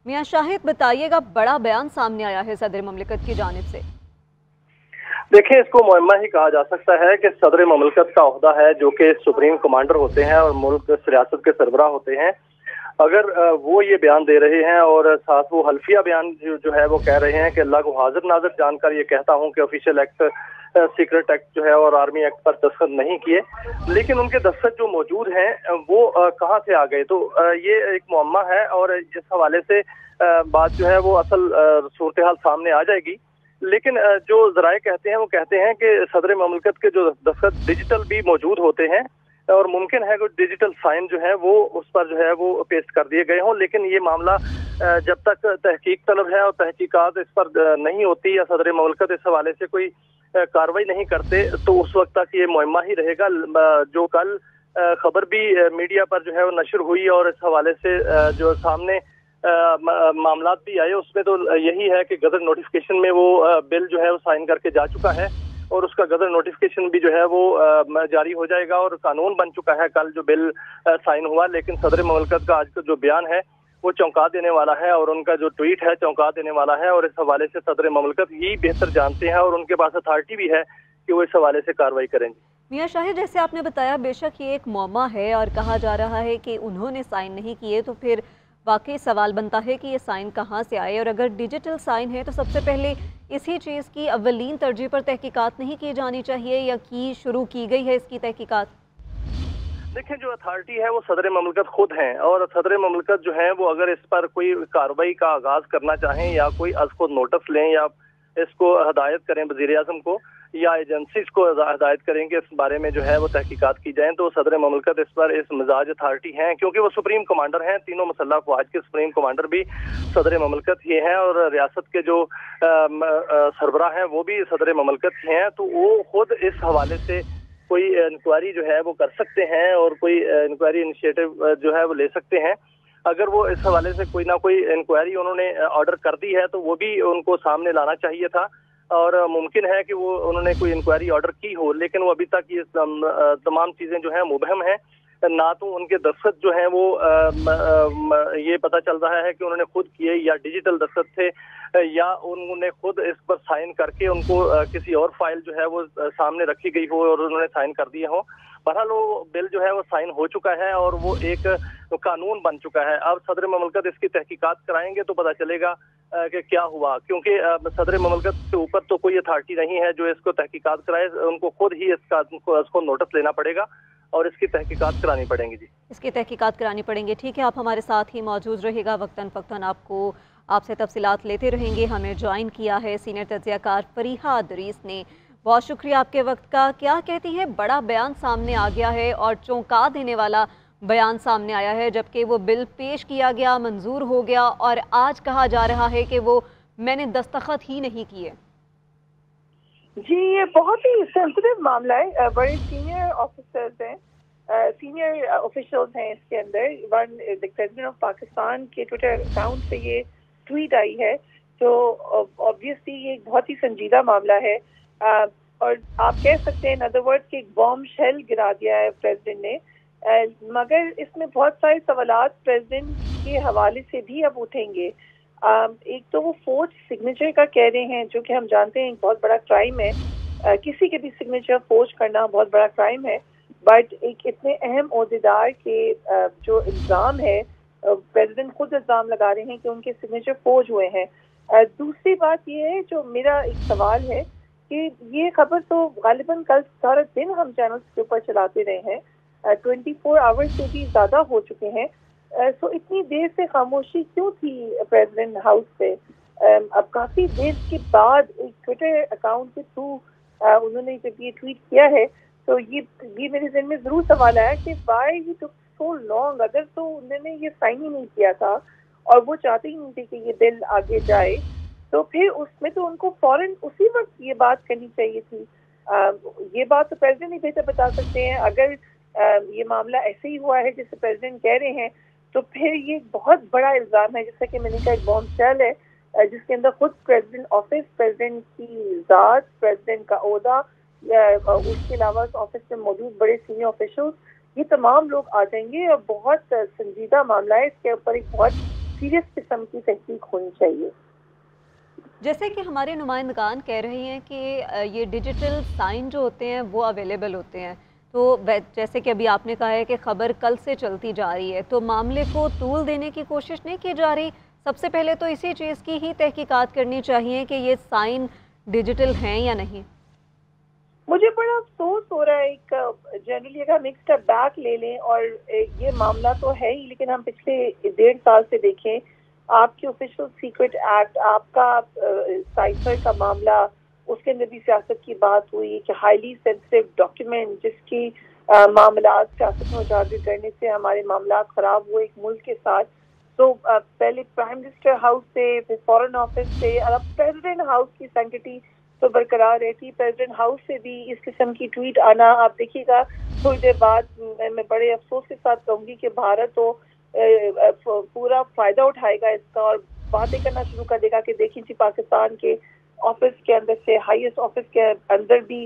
मियां शाहिद, बताइएगा, बड़ा बयान सामने आया है सदर ममलिकत की जानिब से। देखिए, इसको मुअम्मा ही कहा जा सकता है कि सदर ममलिकत का ओहदा है जो कि सुप्रीम कमांडर होते हैं और मुल्क रियासत के सरबराह होते हैं। अगर वो ये बयान दे रहे हैं और साथ वो हल्फिया बयान जो है वो कह रहे हैं कि अल्लाह को हाजिर नाजिर जानकर ये कहता हूँ कि ऑफिशियल एक्ट, सीक्रेट एक्ट जो है और आर्मी एक्ट पर दस्तखत नहीं किए, लेकिन उनके दस्तखत जो मौजूद हैं वो कहाँ से आ गए, तो ये एक मुअम्मा है। और इस हवाले से बात जो है वो असल सूरत हाल सामने आ जाएगी। लेकिन जो जराए कहते हैं वो कहते हैं कि सदर ममलिकत के जो दस्तखत डिजिटल भी मौजूद होते हैं और मुमकिन है कि डिजिटल साइन जो है वो उस पर जो है वो पेश कर दिए गए हों, लेकिन ये मामला जब तक तहकीक तलब है और तहकीकात इस पर नहीं होती या सदर ममलिकत इस हवाले से कोई कार्रवाई नहीं करते तो उस वक्त तक ये मुअम्मा ही रहेगा। जो कल खबर भी मीडिया पर जो है वो नशर हुई और इस हवाले से जो सामने मामलात भी आए, उसमें तो यही है कि गजर नोटिफिकेशन में वो बिल जो है वो साइन करके जा चुका है और उसका गजर नोटिफिकेशन भी जो है वो जारी हो जाएगा और कानून बन चुका है कल जो बिल साइन हुआ। लेकिन सदर ममलिकत का आज का जो बयान है वो चौंका देने वाला है और उनका जो ट्वीट है चौंका देने वाला है और इस हवाले से सदर ममलिकत ही बेहतर जानते हैं और उनके पास अथॉरिटी भी है कि वो इस हवाले से कार्रवाई करेंगे। मियां शाहिद, जैसे आपने बताया, बेशक ये एक मुअम्मा है और कहा जा रहा है कि उन्होंने साइन नहीं किए, तो फिर वाकई सवाल बनता है कि ये साइन कहाँ से आए, और अगर डिजिटल साइन है तो सबसे पहले इसी चीज़ की अव्वलीन तरजीह पर तहकीकात नहीं की जानी चाहिए, या की शुरू की गई है इसकी तहकीकात? देखिए, जो अथॉरिटी है वो सदर ममलिकत खुद हैं और सदर ममलिकत जो है वो अगर इस पर कोई कार्रवाई का आगाज करना चाहें या कोई अज खुद नोटिस लें या इसको हदायत करें वज़ीर आज़म को या एजेंसीज को हदायत करें कि इस बारे में जो है वो तहकीकात की जाएं, तो सदर ममलिकत इस पर इस मिजाज अथॉरिटी हैं क्योंकि वो सुप्रीम कमांडर हैं। तीनों मुसल्लह अफवाज के सुप्रीम कमांडर भी सदर ममलिकत ही हैं और रियासत के जो सरबराह हैं वो भी सदर ममलिकत ही हैं, तो वो खुद इस हवाले से कोई इंक्वायरी जो है वो कर सकते हैं और कोई इंक्वायरी इनिशिएटिव जो है वो ले सकते हैं। अगर वो इस हवाले से कोई ना कोई इंक्वायरी उन्होंने ऑर्डर कर दी है तो वो भी उनको सामने लाना चाहिए था और मुमकिन है कि वो उन्होंने कोई इंक्वायरी ऑर्डर की हो, लेकिन वो अभी तक ये तमाम चीज़ें जो हैं मुबहम हैं। ना तो उनके दस्तखत जो हैं वो ये पता चल रहा है कि उन्होंने खुद किए या डिजिटल दस्तखत थे या उन्होंने खुद इस पर साइन करके उनको किसी और फाइल जो है वो सामने रखी गई हो और उन्होंने साइन कर दिए हो। बहरहाल वो बिल जो है वो साइन हो चुका है और वो एक कानून बन चुका है। अब सदर ममलिकत इसकी तहकीकात कराएंगे तो पता चलेगा कि क्या हुआ, क्योंकि सदर ममलिकत के ऊपर तो कोई अथॉरिटी नहीं है जो इसको तहकीकात कराए, उनको खुद ही इसको नोटिस लेना पड़ेगा और इसकी तहकीकात करानी पड़ेंगी। जी, इसकी तहकीकात करानी पड़ेंगे। ठीक है, आप हमारे साथ ही मौजूद रहेगा, वक्तन फ़क्तन आपसे तफसीलात लेते रहेंगे। हमें ज्वाइन किया है सीनियर तज्ज़ियाकार फरीहा अदरीस ने। बहुत शुक्रिया आपके वक्त का। क्या कहती है, बड़ा बयान सामने आ गया है और चौंका देने वाला बयान सामने आया है, जबकि वो बिल पेश किया गया, मंजूर हो गया और आज कहा जा रहा है कि वो मैंने दस्तखत ही नहीं किए। जी, ये बहुत ही सेंसिटिव मामला है। बड़े सीनियर ऑफिसर्स हैं, सीनियर ऑफिशियल्स हैं इसके अंदर। वन प्रेसिडेंट ऑफ पाकिस्तान के ट्विटर अकाउंट से ये ट्वीट आई है, तो ऑब्वियसली ये एक बहुत ही संजीदा मामला है। और आप कह सकते हैं इन अदर वर्ड्स कि एक बॉम्ब शेल गिरा दिया है प्रेसिडेंट ने। मगर इसमें बहुत सारे सवालात प्रेसिडेंट के हवाले से भी अब उठेंगे। एक तो वो फोर्ज सिग्नेचर का कह रहे हैं, जो कि हम जानते हैं एक बहुत बड़ा क्राइम है। किसी के भी सिग्नेचर फोर्ज करना बहुत बड़ा क्राइम है, बट एक इतने अहम ओहदेदार के जो इल्ज़ाम है, प्रेसिडेंट खुद इल्ज़ाम लगा रहे हैं कि उनके सिग्नेचर फोर्ज हुए हैं। दूसरी बात ये है, जो मेरा एक सवाल है कि ये खबर तो गालिबन कल सारा दिन हम चैनल के ऊपर चलाते रहे हैं, 24 आवर्स से भी ज़्यादा हो चुके हैं। सो इतनी देर से खामोशी क्यों थी प्रेसिडेंट हाउस पे? अब काफ़ी देर के बाद एक ट्विटर अकाउंट के थ्रू उन्होंने जब ये ट्वीट किया है, तो ये मेरे ज़हन में ज़रूर सवाल आया कि why he took so long. अगर तो उन्होंने ये साइन ही नहीं किया था और वो चाहते ही नहीं थे कि ये बिल आगे जाए, तो फिर उसमें तो उनको फौरन उसी वक्त ये बात करनी चाहिए थी। ये बात तो प्रेसिडेंट ही बेहतर बता सकते हैं। अगर ये मामला ऐसे ही हुआ है जैसे प्रेसिडेंट कह रहे हैं, तो फिर ये बहुत बड़ा इल्ज़ाम है, जैसा कि मैंने कहा एक बॉम्ब शेल है जिसके अंदर खुद प्रेसिडेंट ऑफिस, प्रेसिडेंट की ज़ात, प्रेसिडेंट का ओहदा, उसके अलावा ऑफिस में मौजूद बड़े सीनियर ऑफिशियल्स, ये तमाम लोग आ जाएंगे और बहुत संजीदा मामला है। इसके ऊपर एक बहुत सीरियस किस्म की तहकीक होनी चाहिए। जैसे कि हमारे नुमाइंदगान कह रहे हैं कि ये डिजिटल साइन जो होते हैं वो अवेलेबल होते हैं, तो जैसे कि अभी आपने कहा है कि खबर कल से चलती जा रही है, तो मामले को तूल देने की कोशिश नहीं की जा रही? सबसे पहले तो इसी चीज़ की ही तहकीकात करनी चाहिए कि ये साइन डिजिटल हैं या नहीं। मुझे बड़ा अफसोस हो रहा है, एक जनरली अगर हम एक स्टेप बैक ले लें और ये मामला तो है ही, लेकिन हम पिछले 1.5 साल से देखें, आपके ऑफिशियल सीक्रेट एक्ट, आपका साइफर का मामला, उसके अंदर भी सियासत की बात हुई कि हाईली सेंसिटिव डॉक्यूमेंट जिसकी मामला सियासत में उजागर करने से हमारे मामला खराब हुए एक मुल्क के साथ। तो पहले प्राइम मिनिस्टर हाउस से, फिर फॉरेन ऑफिस से, और अब प्रेसिडेंट हाउस की सैंक्टिटी तो बरकरार रहती। प्रेसिडेंट हाउस से भी इस किस्म की ट्वीट आना, आप देखिएगा थोड़ी देर बाद मैं बड़े अफसोस के साथ कहूँगी कि भारत तो पूरा फायदा उठाएगा इसका और बातें करना शुरू कर देगा कि देखिए जी पाकिस्तान के ऑफिस के अंदर से, हाईएस्ट ऑफिस के अंदर भी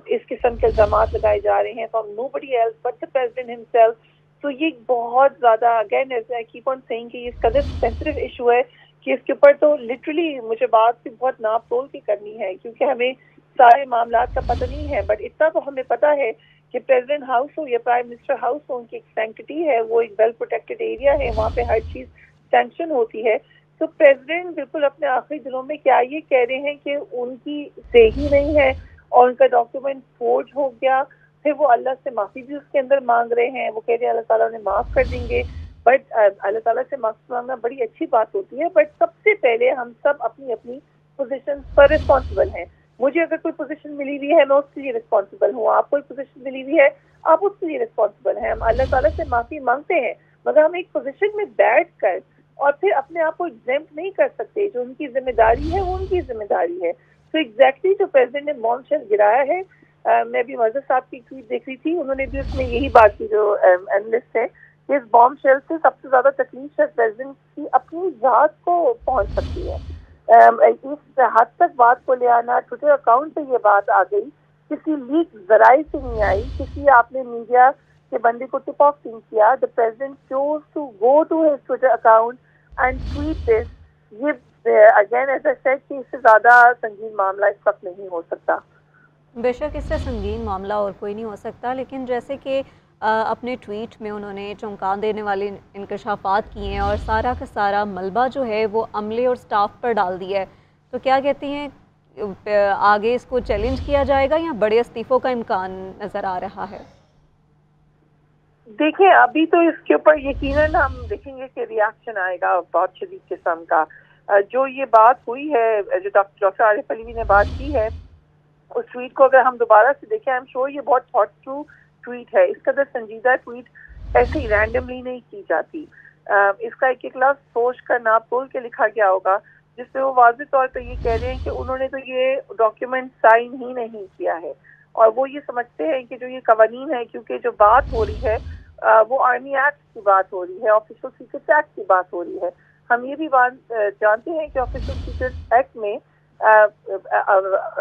इस किस्म के इल्जामात लगाए जा रहे हैं from nobody else but the president himself. तो ये बहुत ज़्यादा, again as I keep on saying कि ये कदर सेंसिटिव इशू है कि इसके ऊपर तो लिटरली मुझे बात भी बहुत नाप तोल की करनी है, क्योंकि हमें सारे मामला का पता नहीं है। बट इतना तो हमें पता है कि प्रेसिडेंट हाउस हो या प्राइम मिनिस्टर हाउस हो, उनकी एक सैंक्टिटी है, वो एक वेल प्रोटेक्टेड एरिया है, वहाँ पे हर चीज़ सैंक्शन होती है। तो प्रेसिडेंट बिल्कुल अपने आखिरी दिनों में क्या ये कह रहे हैं कि उनकी सही नहीं है और उनका डॉक्यूमेंट फोर्ज हो गया, फिर वो अल्लाह से माफ़ी भी उसके अंदर मांग रहे हैं, वो कह रहे हैं अल्लाह ताला उन्हें माफ़ कर देंगे। बट अल्लाह ताला से माफ़ी मांगना बड़ी अच्छी बात होती है, बट सबसे पहले हम सब अपनी अपनी पोजीशन पर रिस्पॉन्सिबल हैं। मुझे अगर कोई पोजीशन मिली हुई है मैं उसके लिए रिस्पॉन्सिबल हूँ, आपको कोई पोजीशन मिली हुई है आप उसके लिए रिस्पॉन्सिबल हैं। हम अल्लाह ताला से माफ़ी मांगते हैं, मगर हम एक पोजीशन में बैठ कर और फिर अपने आप को एग्जेम्प्ट नहीं कर सकते। जो उनकी जिम्मेदारी है वो उनकी जिम्मेदारी है। तो एग्जैक्टली जो प्रेसिडेंट ने बॉम्बशेल गिराया है, मैं भी मजहर साहब की ट्वीट देख रही थी, उन्होंने भी उसमें यही बात की, जो एनालिस्ट है, कि इस बॉम्बशेल से सबसे ज्यादा तकलीफ शायद प्रेसिडेंट की अपनी जात को पहुंच सकती है। इस हद तक बात को ले आना, ट्विटर अकाउंट पे ये बात आ गई, किसी लीक जराए से नहीं आई, किसी आपने मीडिया के बंदे को टिप ऑफ नहीं किया। The president chose to go to his Twitter account and tweet this. ये अगेन एज आई सेड कि इससे ज्यादा संगीन मामला इस वक्त नहीं हो सकता। बेशक इससे संगीन मामला और कोई नहीं हो सकता, लेकिन जैसे कि अपने ट्वीट में उन्होंने चौंका देने वाले इंकशाफात किए हैं और सारा का सारा मलबा जो है वो अमले और स्टाफ पर डाल दिया है, तो क्या कहती हैं आगे इसको चैलेंज किया जाएगा या बड़े इस्तीफों का इम्कान नज़र आ रहा है? देखिए अभी तो इसके ऊपर यकीनन हम देखेंगे कि रिएक्शन आएगा बहुत शदीद किस्म का। जो ये बात हुई है, जो डॉक्टर आरिफ अलवी ने बात की है, उस ट्वीट को अगर हम दोबारा से देखें, आई एम श्योर ये बहुत थॉट थ्रू ट्वीट है। इस कदर संजीदा ट्वीट ऐसे ही रैंडमली नहीं की जाती। इसका एक एक लफ्ज सोच कर नाप तोल के लिखा गया होगा, जिससे वो वाज़ेह तौर पे ये कह रहे हैं कि उन्होंने तो ये डॉक्यूमेंट साइन ही नहीं किया है, और वो ये समझते हैं कि जो ये कवानीन है, क्योंकि जो बात हो रही है वो आर्मी एक्ट की बात हो रही है, ऑफिशियल सीक्रेट एक्ट की बात हो रही है। हम ये भी बात जानते हैं कि ऑफिशियल सीक्रेट एक्ट में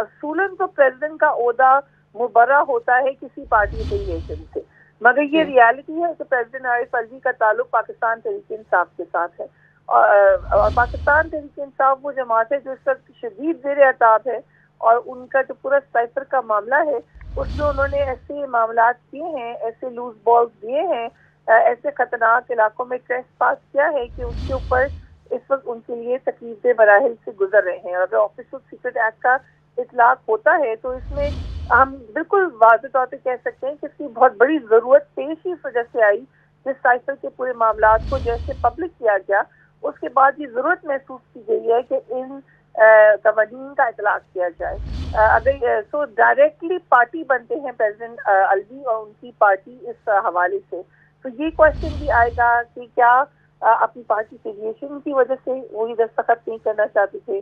असूलन तो प्रेसिडेंट का ओहदा मुबर्रा होता है किसी पार्टी एफिलिएशन से, मगर ये रियलिटी है कि प्रेसिडेंट आरिफ अलवी का ताल्लुक पाकिस्तान तहरीक इंसाफ के साथ है, और पाकिस्तान तहरीक इंसाफ वो जमात है जो इस वक्त शदीद ज़ेर अताब है, और उनका जो पूरा साइफर का मामला है उसमें उन्होंने ऐसे मामलात किए हैं, ऐसे लूज बॉल्स दिए हैं, ऐसे खतरनाक इलाकों में ट्रेस पास किया है कि उसके ऊपर इस वक्त उनके लिए तकलीफ मराहिल से गुजर रहे हैं। अगर ऑफिशियल सीक्रेट एक्ट का इतलाक होता है तो इसमें हम बिल्कुल वाज़ेह तौर पे कह सकते हैं कि इसकी बहुत बड़ी ज़रूरत पेश ही इस वजह से आई, जिस साइफर के पूरे मामलात को जैसे पब्लिक किया गया, उसके बाद ये ज़रूरत महसूस की गई है कि इन कवानीन का इतलाक किया जाए। अगर सो डायरेक्टली पार्टी बनते हैं प्रेसिडेंट अलवी और उनकी पार्टी इस हवाले से, तो ये क्वेश्चन भी आएगा कि क्या अपनी पार्टी एफिलिएशन की वजह से वो ये दस्तखत नहीं करना चाहते थे,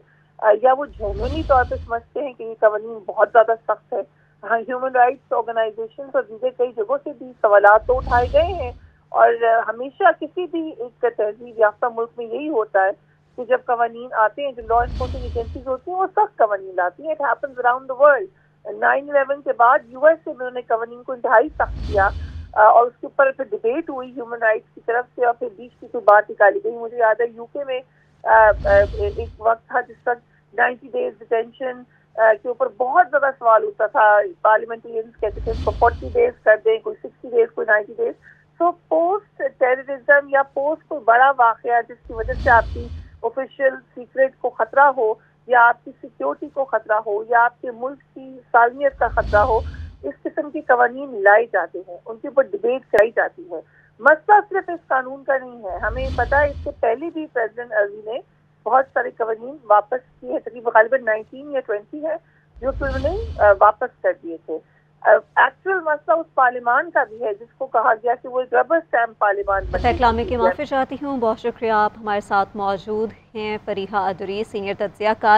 या वो जेन्युइनली तौर पर समझते हैं कि ये कवानीन बहुत ज़्यादा सख्त है। हाँ, ह्यूमन राइट्स ऑर्गेनाइजेशन और दीगर कई जगहों से भी सवालात तो उठाए गए हैं, और हमेशा किसी भी एक तहजीब याफ्ता मुल्क में यही होता है कि जब कवानीन आते हैं, जो लॉ इन्फोर्समेंट एजेंसीज होती हैं वो सख्त कवानीन लाती हैं। It happens around the world. 9/11 के बाद यूएस से उन्होंने कवानीन को इंतहाई सख्त किया, اور اس کے اوپر پھر ڈبیٹ ہوئی ہیومن رائٹس کی طرف سے اور پھر بیچ کی کوئی بات نکالی گئی. مجھے یاد ہے یو کے میں ایک وقت تھا جس وقت 90 days ڈیٹینشن کے اوپر بہت زیادہ سوال ہوتا تھا. پارلیمنٹرینز کہتے تھے اس کو 40 days کر دیں, کوئی 60 days, کوئی 90 days. سو پوسٹ ٹیررزم یا پوسٹ کوئی بڑا واقعہ جس کی وجہ سے آپ کی آفیشیل سیکرٹ کو خطرہ ہو یا آپ کی سیکیورٹی کو خطرہ ہو یا آپ کے ملک کی سالمیت کا خطرہ ہو, اس قسم کے قوانین لائے جاتے ہیں, ان کے اوپر ڈبیٹ کرائی جاتی ہے. مسئلہ صرف اس قانون کا نہیں ہے, ہمیں پتا ہے اس سے پہلے بھی پریزیڈنٹ ارزی نے بہت سارے قوانین واپس کیے, تقریباً غالباً 19 یا 20 ہے جو کہ انہوں نے واپس کر دیے تھے. ایکچوئل مسئلہ اس پارلیمان کا بھی ہے جس کو کہا گیا کہ وہ ایک ربر اسٹیمپ پارلیمان بن کلامی کی معافی چاہتی ہوں. بہت شکریہ, آپ ہمارے ساتھ موجود ہیں. فریحہ ادریس, سینئر تجزیہ کار.